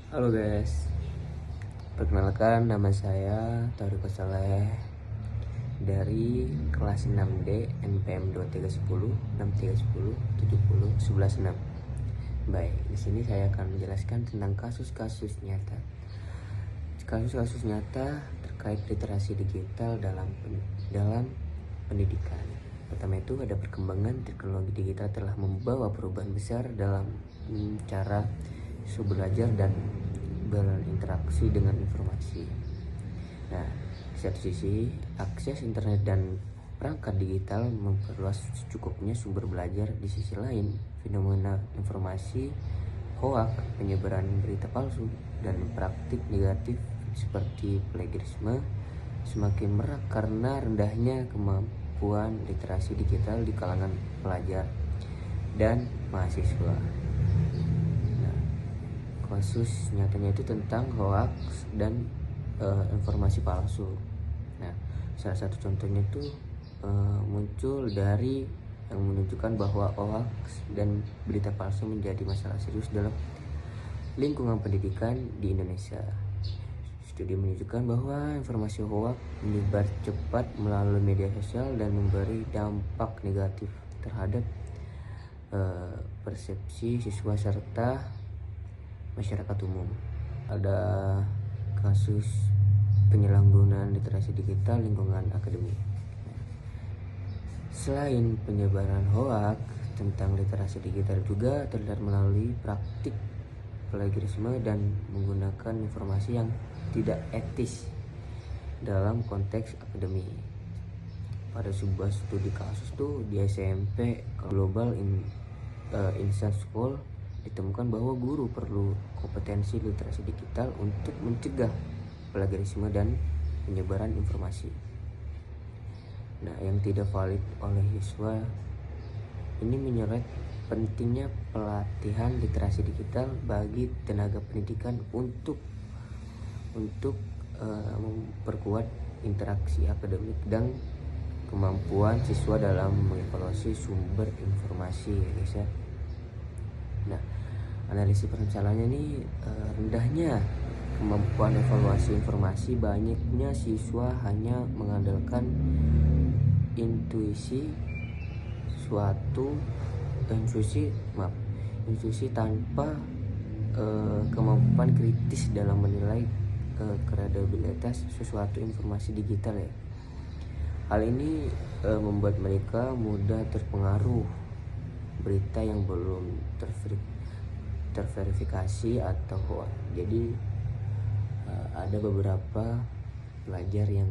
Halo guys, perkenalkan nama saya Tauriko Saleh dari kelas 6D NPM 2310 6310 70 116. Baik, di sini saya akan menjelaskan tentang kasus-kasus nyata. Kasus-kasus nyata terkait literasi digital dalam pendidikan. Pertama itu ada perkembangan teknologi digital telah membawa perubahan besar dalam cara siswa belajar dan berinteraksi dengan informasi. Nah, di satu sisi, akses internet dan perangkat digital memperluas secukupnya sumber belajar. Di sisi lain, fenomena informasi, hoak, penyebaran berita palsu, dan praktik negatif seperti plagiarisme semakin marak karena rendahnya kemampuan literasi digital di kalangan pelajar dan mahasiswa. Kasus nyatanya itu tentang hoax dan informasi palsu. Nah, salah satu contohnya itu muncul dari yang menunjukkan bahwa hoax dan berita palsu menjadi masalah serius dalam lingkungan pendidikan di Indonesia. Studi menunjukkan bahwa informasi hoax menyebar cepat melalui media sosial dan memberi dampak negatif terhadap persepsi siswa serta masyarakat umum. Ada kasus penyalahgunaan literasi digital lingkungan akademik. Selain penyebaran hoak tentang literasi digital juga terlihat melalui praktik plagiarisme dan menggunakan informasi yang tidak etis dalam konteks akademik. Pada sebuah studi kasus tuh di SMP Global Insight School ditemukan bahwa guru perlu kompetensi literasi digital untuk mencegah plagiarisme dan penyebaran informasi. Nah, yang tidak valid oleh siswa ini menyeret pentingnya pelatihan literasi digital bagi tenaga pendidikan untuk memperkuat interaksi akademik dan kemampuan siswa dalam mengevaluasi sumber informasi, ya guys ya. Nah, analisis permasalahannya ini rendahnya kemampuan evaluasi informasi. Banyaknya siswa hanya mengandalkan intuisi tanpa kemampuan kritis dalam menilai kredibilitas sesuatu informasi digital ya. Hal ini membuat mereka mudah terpengaruh berita yang belum terverifikasi atau hoax. Jadi ada beberapa pelajar yang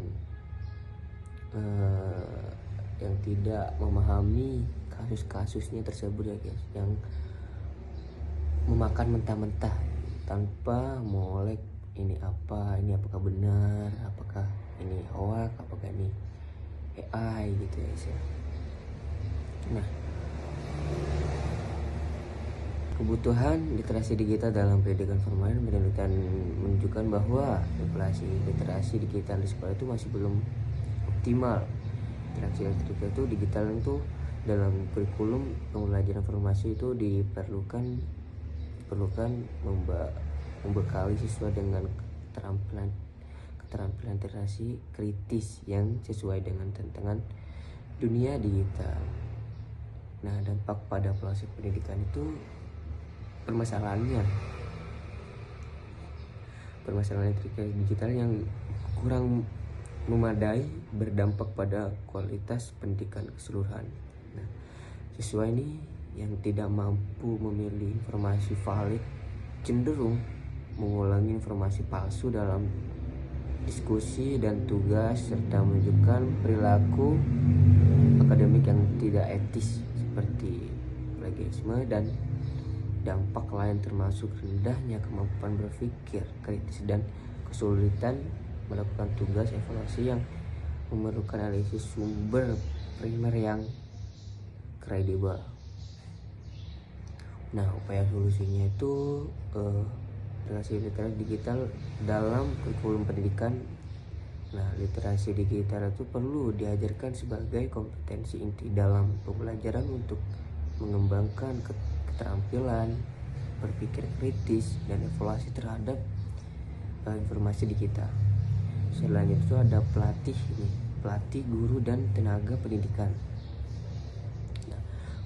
tidak memahami kasus-kasusnya tersebut ya guys, yang memakan mentah-mentah tanpa molek ini apakah benar, apakah ini hoax, apakah ini AI gitu ya guys ya. Nah, kebutuhan literasi digital dalam pendidikan formal menunjukkan bahwa literasi digital di sekolah itu masih belum optimal. Literasi digital itu dalam kurikulum pembelajaran informasi itu diperlukan membekali siswa dengan keterampilan literasi kritis yang sesuai dengan tantangan dunia digital. Nah, dampak pada proses pendidikan itu permasalahan digital yang kurang memadai berdampak pada kualitas pendidikan keseluruhan. Nah, siswa ini yang tidak mampu memilih informasi valid cenderung mengulangi informasi palsu dalam diskusi dan tugas, serta menunjukkan perilaku akademik yang tidak etis seperti plagiarisme, dan dampak lain termasuk rendahnya kemampuan berpikir kritis dan kesulitan melakukan tugas evaluasi yang memerlukan analisis sumber primer yang kredibel. Nah, upaya solusinya itu literasi digital dalam kurikulum pendidikan. Nah, literasi digital itu perlu diajarkan sebagai kompetensi inti dalam pembelajaran untuk mengembangkan keterampilan berpikir kritis dan evaluasi terhadap informasi digital. Selain itu ada pelatih, guru dan tenaga pendidikan. Nah,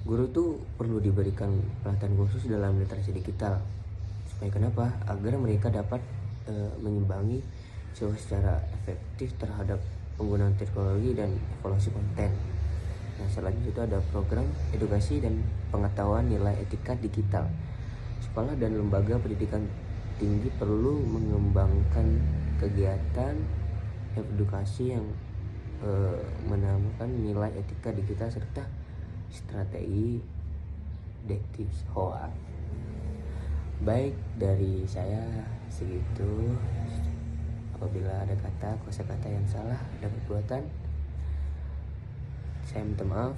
guru tuh perlu diberikan pelatihan khusus dalam literasi digital. Supaya kenapa? Agar mereka dapat menyimbangi secara efektif terhadap penggunaan teknologi dan evaluasi konten. Nah, selanjutnya itu ada program edukasi dan pengetahuan nilai etika digital. Sekolah dan lembaga pendidikan tinggi perlu mengembangkan kegiatan edukasi yang menambahkan nilai etika digital serta strategi detektif hoax. Baik, dari saya segitu. Apabila ada kosakata yang salah dan perbuatan, saya minta maaf.